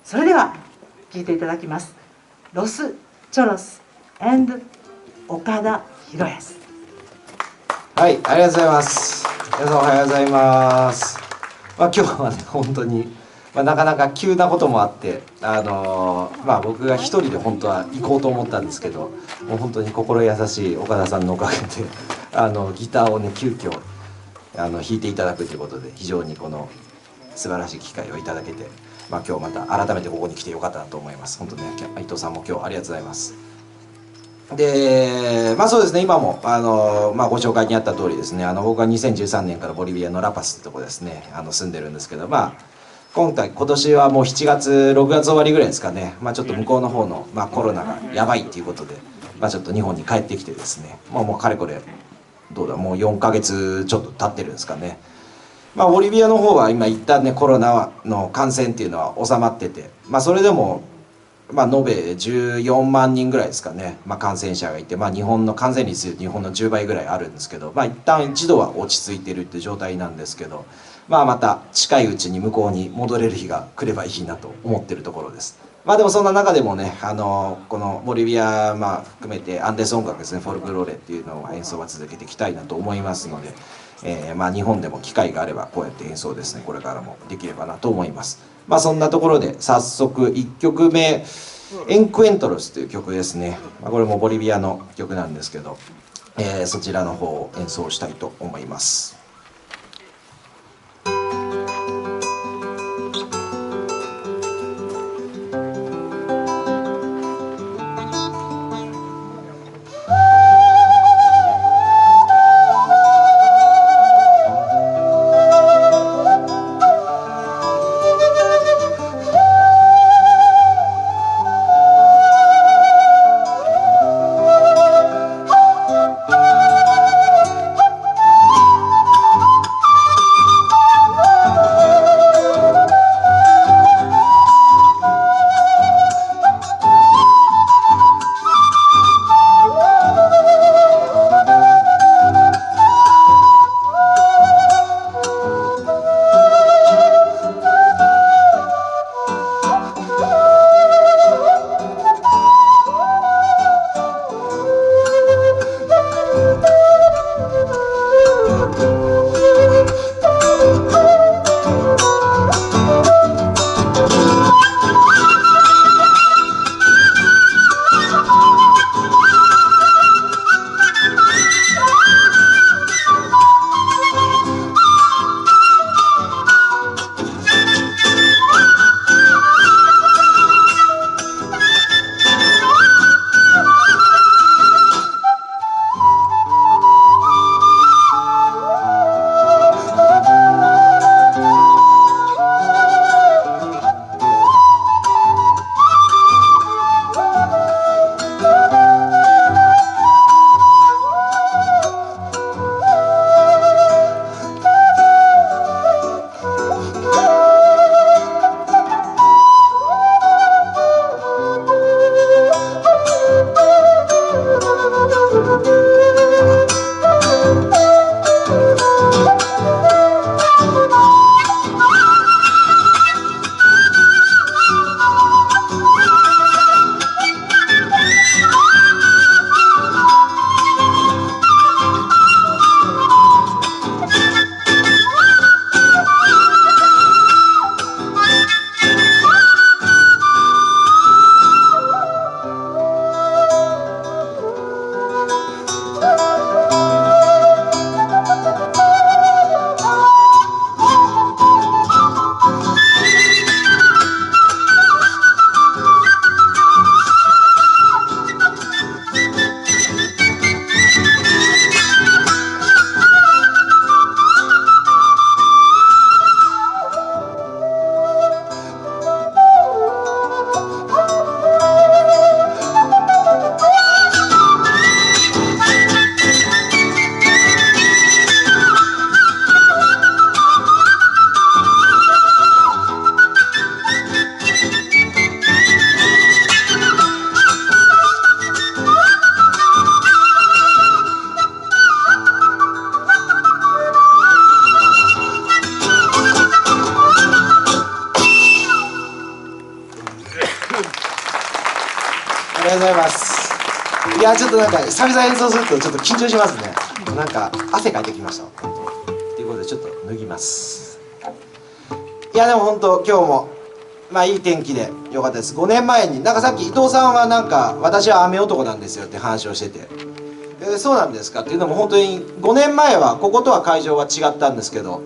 それでは聴いていただきます。ロス・チョロス&岡田博康。はい、ありがとうございます。皆さんおはようございます。今日はね、本当に、なかなか急なこともあって、僕が一人で本当は行こうと思ったんですけど、もう本当に心優しい岡田さんのおかげで、ギターをね、急遽弾いていただくということで、非常にこの素晴らしい機会をいただけて、今日また改めてここに来てよかったなと思います。本当ね、伊藤さんも今日ありがとうございます。で、そうですね、今もご紹介にあった通りですね、僕は2013年からボリビアのラパスってとこですね、住んでるんですけど、今年はもう7月6月終わりぐらいですかね、ちょっと向こうの方の、コロナがやばいっていうことで、ちょっと日本に帰ってきてですね、もうかれこれどうだ、もう4ヶ月ちょっと経ってるんですかね。ボリビアの方は今一旦ね、コロナの感染っていうのは収まってて、それでも延べ14万人ぐらいですかね、感染者がいて、日本の感染率日本の10倍ぐらいあるんですけど、一旦一度は落ち着いてるって状態なんですけど、また近いうちに向こうに戻れる日が来ればいいなと思ってるところです。でもそんな中でもね、このボリビア含めてアンデス音楽ですね、フォルクローレっていうのを演奏は続けていきたいなと思いますので、日本でも機会があればこうやって演奏ですね、これからもできればなと思います。そんなところで早速1曲目「エンクエントロス」という曲ですね。これもボリビアの曲なんですけど、そちらの方を演奏したいと思います。ありがとうございます。いやちょっとなんか久々演奏するとちょっと緊張しますね。なんか汗かいてきましたということでちょっと脱ぎます。いやでも本当今日もまあいい天気でよかったです。5年前になんかさっき伊藤さんはなんか私は雨男なんですよって話をしてて、そうなんですかっていうのも本当に5年前はこことは会場は違ったんですけど、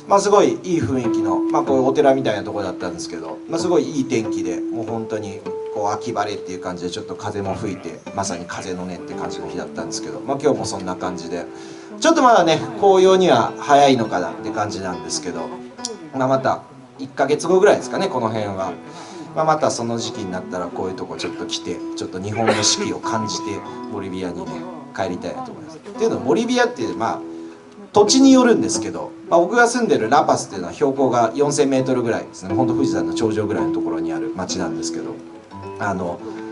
まあすごいいい雰囲気のまあこういうお寺みたいなところだったんですけど、まあすごいいい天気でもう本当にこう秋晴れっていう感じでちょっと風も吹いてまさに風の音って感じの日だったんですけど、まあ今日もそんな感じでちょっとまだね紅葉には早いのかなって感じなんですけど、まあまた1ヶ月後ぐらいですかねこの辺は。まあ、またその時期になったらこういうとこちょっと来てちょっと日本の四季を感じてボリビアにね帰りたいなと思います。っていうのはボリビアっていうまあ土地によるんですけど、まあ、僕が住んでるラパスっていうのは標高が4000メートルぐらいですね。ほんと富士山の頂上ぐらいのところにある町なんですけど、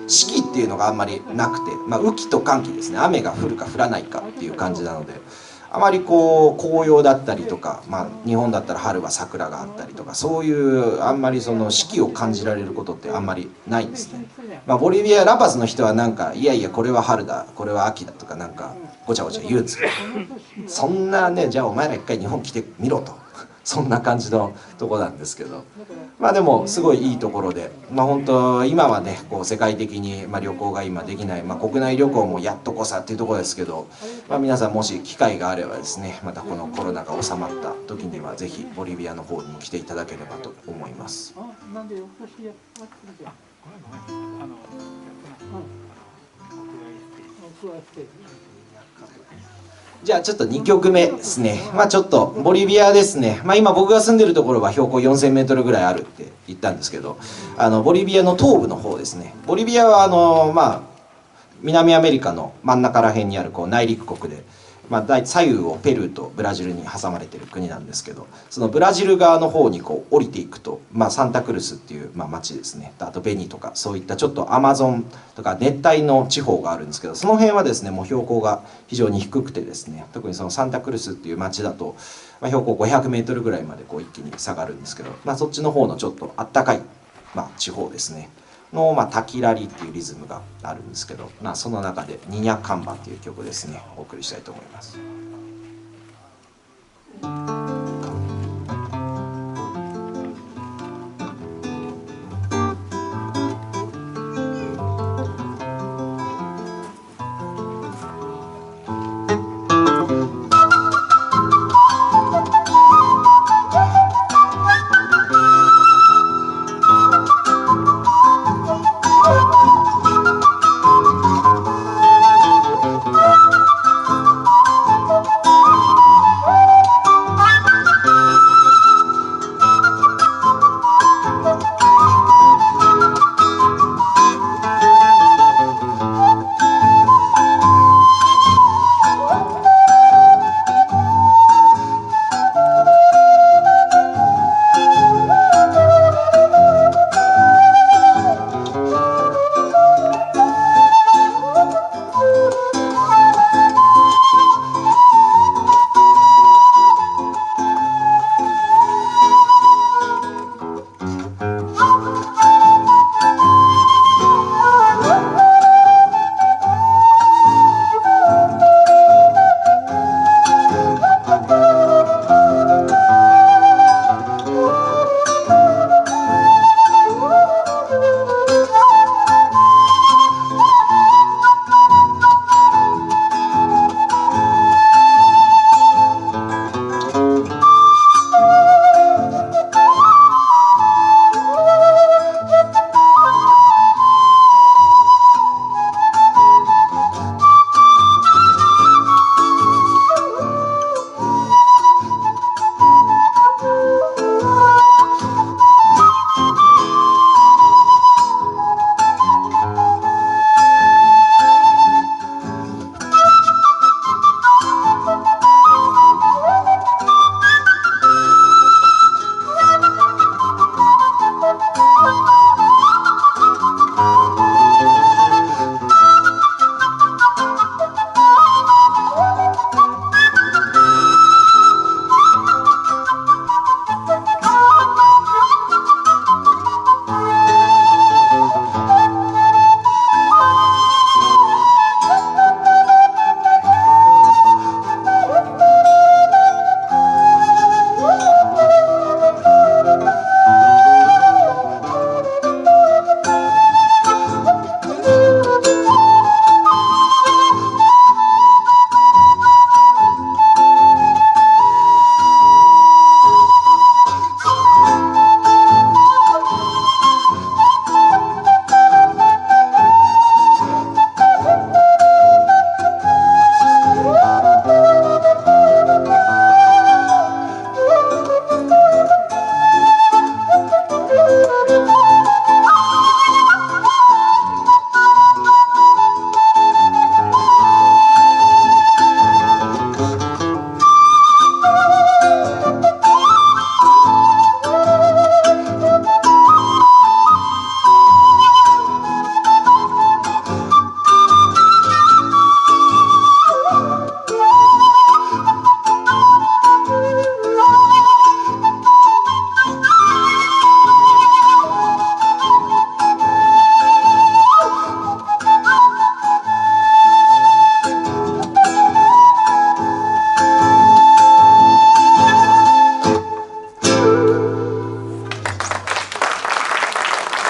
四季っていうのがあんまりなくて、まあ、雨季と乾季ですね。雨が降るか降らないかっていう感じなので、あまりこう紅葉だったりとか、まあ、日本だったら春は桜があったりとか、そういうあんまりその四季を感じられることってあんまりないんですね。まあ、ボリビアラパスの人はなんかいやいやこれは春だこれは秋だとかなんかごちゃごちゃ言うんですけど、そんなねじゃあお前ら一回日本来てみろとそんな感じのとこなんですけど、まあでもすごいいいところで、まあ本当今はねこう世界的にまあ旅行が今できない、まあ、国内旅行もやっとこさっていうところですけど、まあ、皆さんもし機会があればですねまたこのコロナが収まった時にはぜひボリビアの方にも来ていただければと思います。じゃあちょっと2曲目ですね。まあちょっとボリビアですね。まあ今僕が住んでるところは標高4000メートルぐらいあるって言ったんですけど、ボリビアの東部の方ですね。ボリビアはまあ南アメリカの真ん中ら辺にあるこう内陸国で、まあ左右をペルーとブラジルに挟まれてる国なんですけど、そのブラジル側の方にこう降りていくと、まあサンタクルスっていうまあ町ですね。あとベニとかそういったちょっとアマゾンとか熱帯の地方があるんですけど、その辺はですねもう標高が非常に低くてですね、特にそのサンタクルスっていう町だと、まあ、標高500メートルぐらいまでこう一気に下がるんですけど、まあそっちの方のちょっとあったかいまあ地方ですね。の、まあ、タキラリっていうリズムがあるんですけど、まあ、その中で「ニニャカンバ」っていう曲ですねお送りしたいと思います。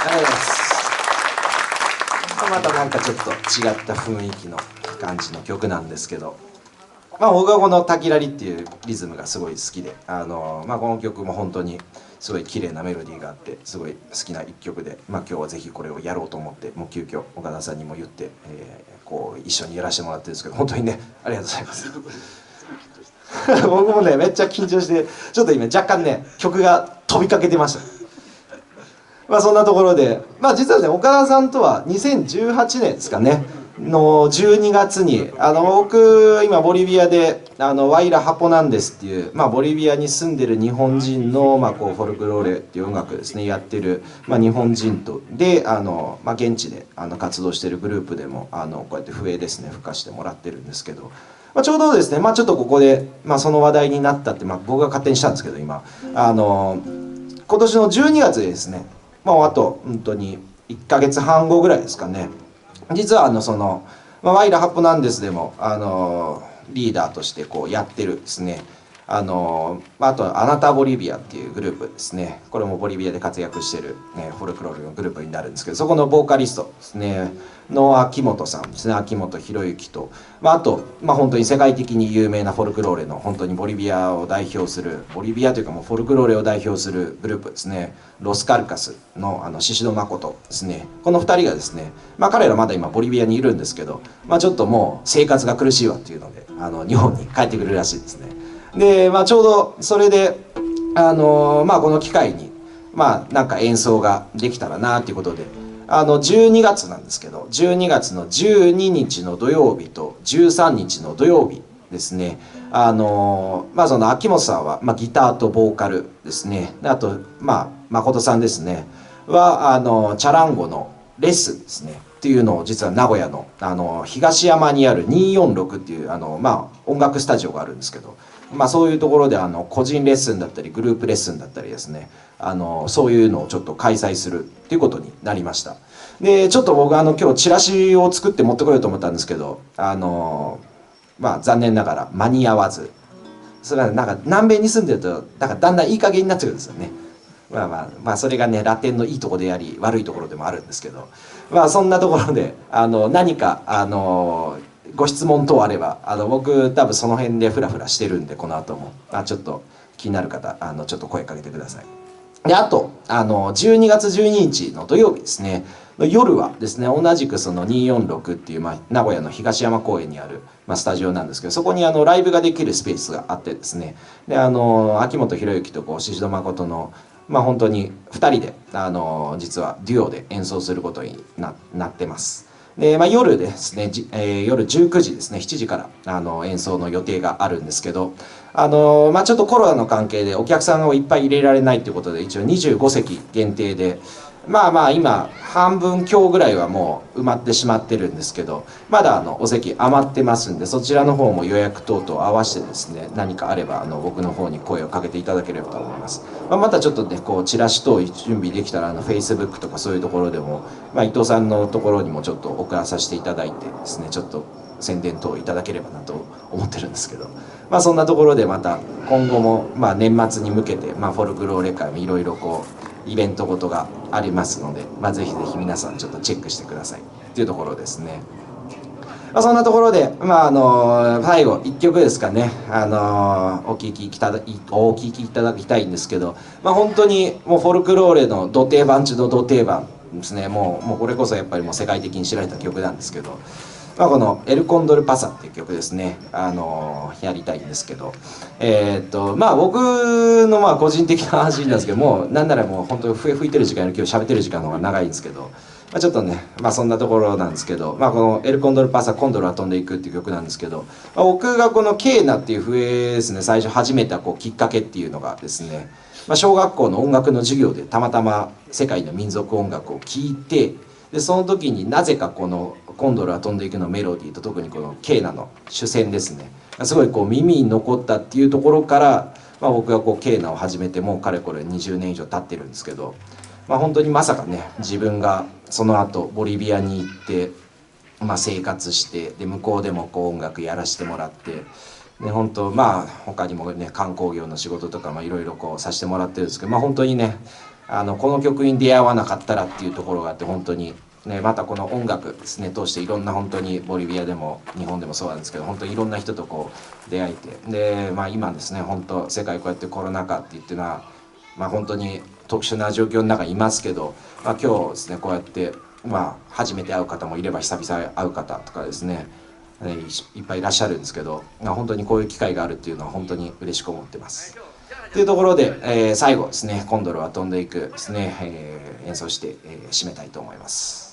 ざいます。またなんかちょっと違った雰囲気の感じの曲なんですけど、僕はこの「滝ラリ」っていうリズムがすごい好きで、この曲も本当にすごい綺麗なメロディーがあってすごい好きな一曲で、今日はぜひこれをやろうと思って、もう急遽岡田さんにも言って、こう一緒にやらせてもらってるんですけど、本当にねありがとうございます。僕もねめっちゃ緊張して、ちょっと今若干ね曲が飛びかけてました。そんなところで、実はね岡田さんとは2018年ですかねの12月に僕今ボリビアでワイラ・ハポナンデスっていう、ボリビアに住んでる日本人の、こうフォルクローレっていう音楽ですねやってる、日本人とで現地で活動してるグループでもこうやって笛ですね吹かしてもらってるんですけど、ちょうどですね、ちょっとここで、その話題になったって、僕が勝手にしたんですけど今今年の12月でですね、あと本当に1ヶ月半後ぐらいですかね、実はワイラ・ハッポナンデスでもリーダーとしてこうやってるですね、あとアナタ・ボリビアっていうグループですね、これもボリビアで活躍してる、フォルクロールのグループになるんですけど、そこのボーカリストですねの秋元さんですね、秋元博之と、あと、本当に世界的に有名なフォルクローレの本当にボリビアを代表する、ボリビアというかもうフォルクローレを代表するグループですね、ロスカルカスの宍戸誠ですね、この2人がですね、彼らまだ今ボリビアにいるんですけど、ちょっともう生活が苦しいわっていうので日本に帰ってくるらしいですね。で、ちょうどそれでこの機会になんか演奏ができたらなっていうことで、12月なんですけど、12月の12日の土曜日と13日の土曜日ですね、その秋元さんは、ギターとボーカルですね、あと誠さんですねはチャランゴのレッスンですねっていうのを、実は名古屋の東山にある246っていう音楽スタジオがあるんですけど、そういうところで個人レッスンだったりグループレッスンだったりですね、そういうのをちょっと開催するっていうことになりました。でちょっと僕今日チラシを作って持ってこようと思ったんですけど、残念ながら間に合わず、それはなんか南米に住んでるとだんだんいい加減になっちゃうんですよね。それがねラテンのいいところであり悪いところでもあるんですけど、そんなところで何かご質問等あれば僕多分その辺でフラフラしてるんで、この後もちょっと気になる方ちょっと声かけてください。であと12月12日の土曜日ですね、夜はですね同じくその246っていう、名古屋の東山公園にある、スタジオなんですけど、そこにライブができるスペースがあってですね、で秋元博之と宍戸誠の本当に2人で実はデュオで演奏することになってます。で、夜ですね、夜19時ですね、7時から演奏の予定があるんですけど、ちょっとコロナの関係でお客さんをいっぱい入れられないということで、一応25席限定で今半分強ぐらいはもう埋まってしまってるんですけど、まだお席余ってますんで、そちらの方も予約等々合わせてですね、何かあれば僕の方に声をかけていただければと思います。またちょっとねこうチラシ等準備できたらFacebook とかそういうところでも、伊藤さんのところにもちょっと送らさせていただいてですね、ちょっと宣伝等いただければなと思ってるんですけど、そんなところでまた今後も年末に向けてフォルクローレ会もいろいろこうイベントごとがありますので、ぜひぜひ皆さんちょっとチェックしてくださいっていうところですね。そんなところで、最後1曲ですかね、お聴きいただきたいんですけど、本当にもうフォルクローレのど定番中のど定番ですね。もうこれこそやっぱりもう世界的に知られた曲なんですけど、この「エルコンドルパサ」っていう曲ですね、やりたいんですけど、僕の個人的な話なんですけども、なんならもう本当に笛吹いてる時間より今日喋ってる時間の方が長いんですけど、ちょっとねそんなところなんですけど、この「エルコンドルパサコンドルは飛んでいく」っていう曲なんですけど、僕がこのケーナっていう笛ですね最初始めたきっかけっていうのがですね、小学校の音楽の授業でたまたま世界の民族音楽を聴いて、でその時になぜかこの「コンドルは飛んでいく」のメロディーと特にこのケーナの主旋ですね、すごい耳に残ったっていうところから、僕がケーナを始めてもうかれこれ20年以上経ってるんですけど、本当にまさかね自分がその後ボリビアに行って、生活して、で向こうでも音楽やらせてもらって、で本当他にもね観光業の仕事とかいろいろさせてもらってるんですけど、本当にねこの曲に出会わなかったらっていうところがあって、本当にね、またこの音楽ですね通していろんな、本当にボリビアでも日本でもそうなんですけど、本当にいろんな人とこう出会えて、で、今ですね、本当世界こうやってコロナ禍って言ってのは、本当に特殊な状況の中にいますけど、今日ですねこうやって、初めて会う方もいれば久々に会う方とかですね、いっぱいいらっしゃるんですけど、本当にこういう機会があるっていうのは本当に嬉しく思ってます。というところで、最後ですね、コンドルは飛んでいくですね、演奏して、締めたいと思います。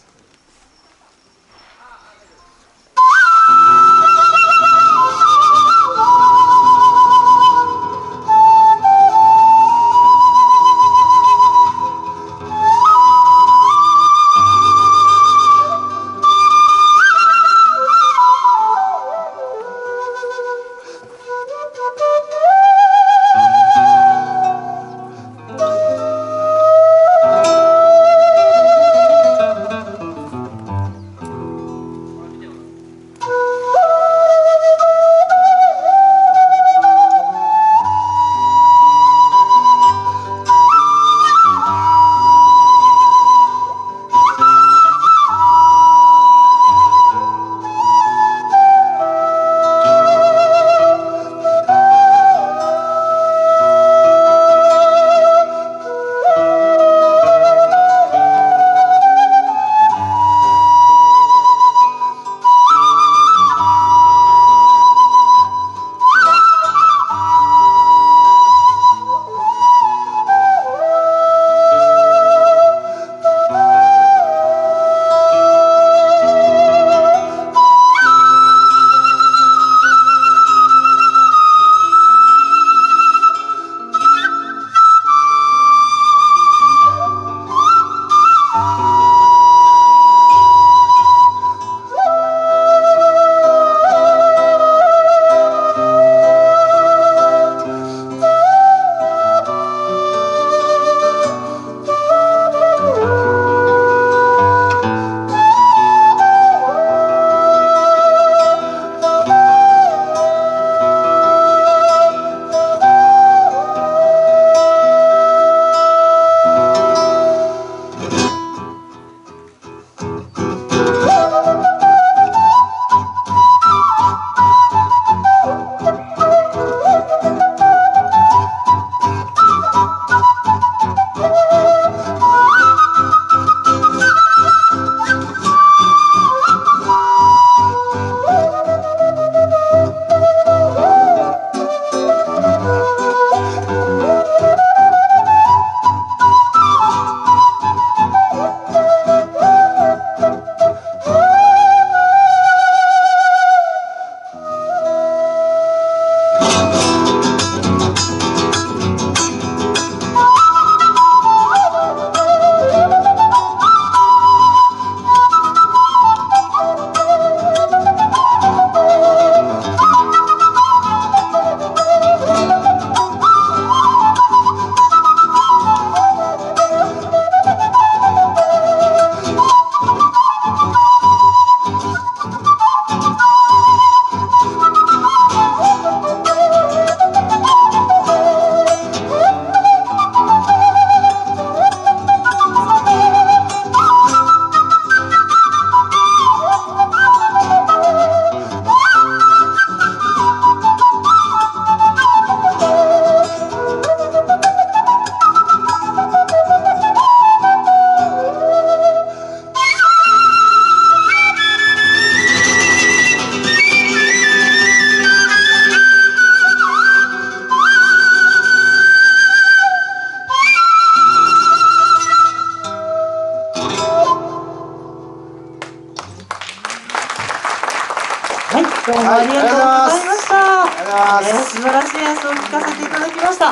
どうもありがとうございました。ありがとうございます。素晴らしい演奏を聴かせていただきました。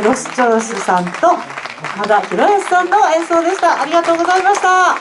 ロス・チョロスさんと岡田博康さんの演奏でした。ありがとうございました。